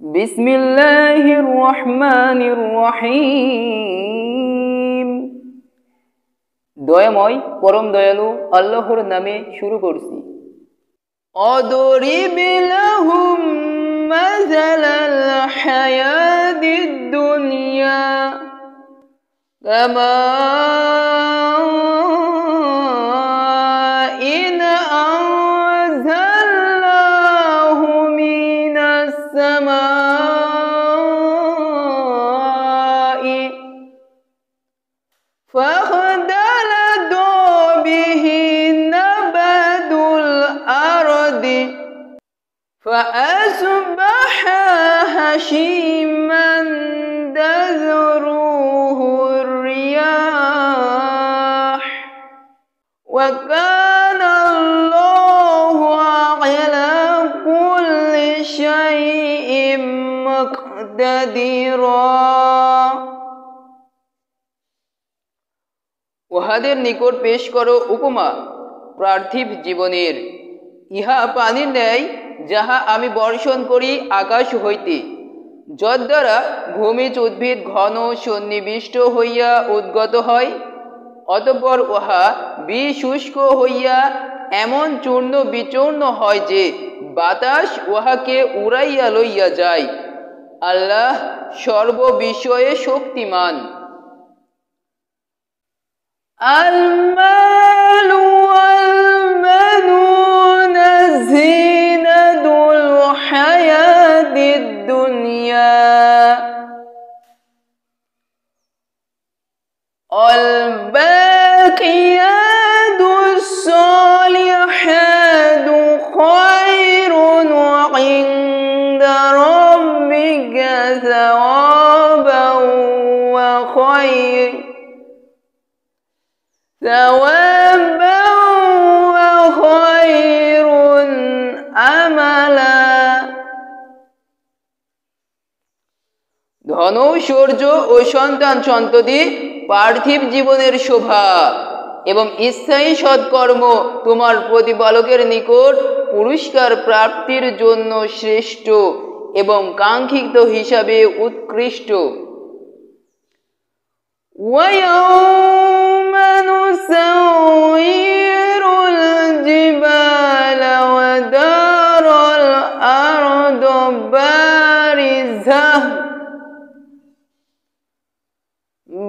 বিসমিল্লাহির রহমানির রহিম। দয়াময় পরম দয়ালু আল্লাহর নামে শুরু করছি। অদরিব লাহুম মাসালাল হায়াতিদ দুনিয়া কামা ইন আনজালনাহু মিনাস সামাই فاختلط به نبات الأرض فأصبح هشيما تذروه الرياح وكان الله على كل شيء مقتدرا। উহাদের নিকট পেশ করো উপমা পার্থিব জীবনের। ইহা পানির ন্যায় যাহা আমি বর্ষণ করি আকাশ হইতে, যদ্বারা ভূমিজ উদ্ভিদ ঘন সন্নিবিষ্ট হইয়া উদ্গত হয়। অতঃপর উহা বিশুষ্ক হইয়া এমন চূর্ণ বিচূর্ণ হয় যে বাতাস উহাকে উড়াইয়া লইয়া যায়। আল্লাহ সর্ববিষয়ে শক্তিমান। المال والبنون زينة الحياة الدنيا والباقيات الصالحات خير عند ربك ثوابا وخير ধনৈশ্বর্য ও সন্তান সন্ততি পার্থিব জীবনের শোভা এবং স্থায়ী সৎকর্ম তোমার প্রতিপালকের নিকট পুরস্কার প্রাপ্তির জন্য শ্রেষ্ঠ এবং কাঙ্ক্ষিত হিসাবে উৎকৃষ্ট। ويوم نسير الجبال وترى الأرض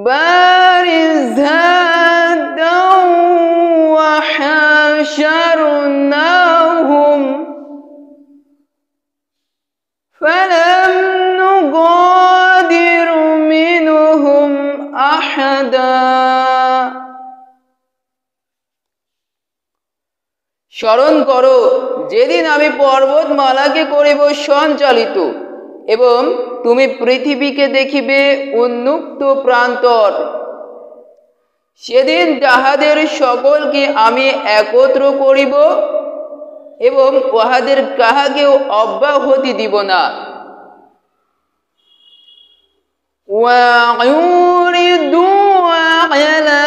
بارزة وحشرناهم فلم نغادر منهم أحدا। স্মরণ করো যেদিন আমি পর্বতমালাকে করিব সঞ্চালিত এবং তুমি পৃথিবীকে দেখিবে উন্মুক্ত প্রান্তর। সেদিন তাহাদের সকলকে আমি একত্র করিব এবং উহাদের কাহাকেও অব্যাহতি দিব না। وَعُرِضُوا عَلَى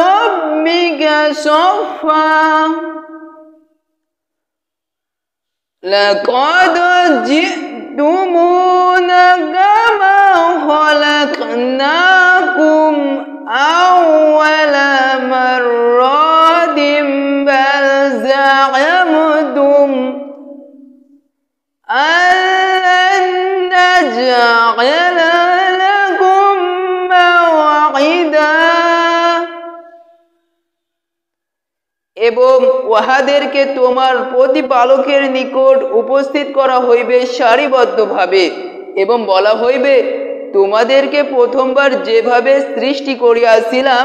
رَبِّكَ صَفًّا لَقَدْ جِئْتُمُونَا كَمَا خَلَقْنَاكُمْ أَوَّلَ مَرَّةٍ بَلْ زَعَمْتُمْ أَن لَّن نَّجْعَلَ لَكُم موعدا। এবং উহাদেরকে তোমার প্রতিপালকের নিকট উপস্থিত করা হইবে সারিবদ্ধভাবে এবং বলা হইবে, তোমাদেরকে প্রথমবার যেভাবে সৃষ্টি করিয়াছিলাম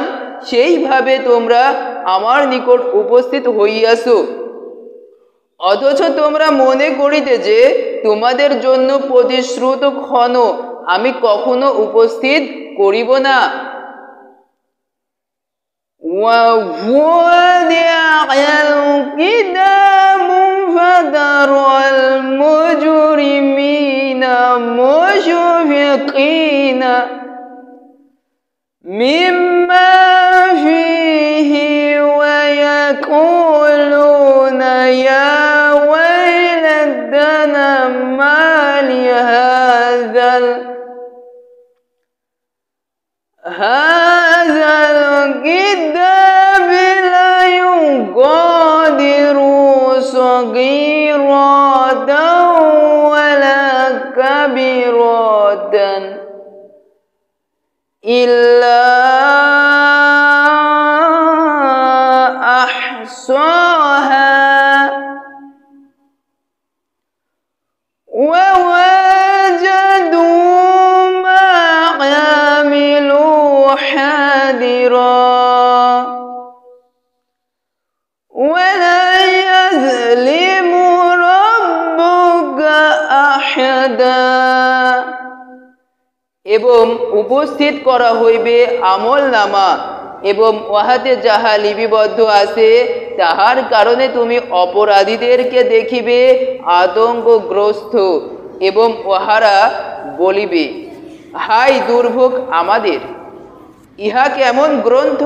সেইভাবে তোমরা আমার নিকট উপস্থিত হইয়াছ। অথচ তোমরা মনে করিতে যে তোমাদের জন্য প্রতিশ্রুত ক্ষণ আমি কখনো উপস্থিত করিব না। وَوُضِعَ الْكِتَابُ فَتَرَى الْمُجْرِمِينَ مُشْفِقِينَ مِمَّا فِيهِ وَيَقُولُونَ يَا وَيْلَتَنَا مَا لِهَذَا হাযাল কিতাবি লা ইউগাদিরু সাগীরাতাও ওয়ালা কাবীরাতান ইল্লা আহসাহা ওয়া ওয়াজাদু মা আমিলু হাদিরা ওয়া লা ইয়াযলিমু রাব্বুকা আহাদা। এবং উপস্থিত করা হইবে আমলনামা এবং উহাতে যাহা লিপিবদ্ধ আছে তাহার কারণে তুমি অপরাধীদেরকে দেখিবে আতঙ্কগ্রস্ত এবং উহারা বলিবে, হায় দুর্ভোগ আমাদের! ইহা কেমন গ্রন্থ!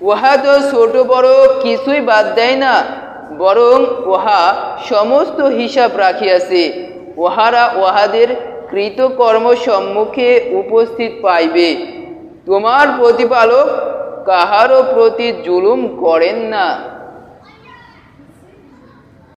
উহা তো ছোট বড় কিছুই বাদ দেয় না, বরং উহা সমস্ত হিসাব রাখিয়াছে। উহারা উহাদের কৃতকর্ম সম্মুখে উপস্থিত পাইবে। তোমার প্রতিপালক কাহারও প্রতি জুলুম করেন না।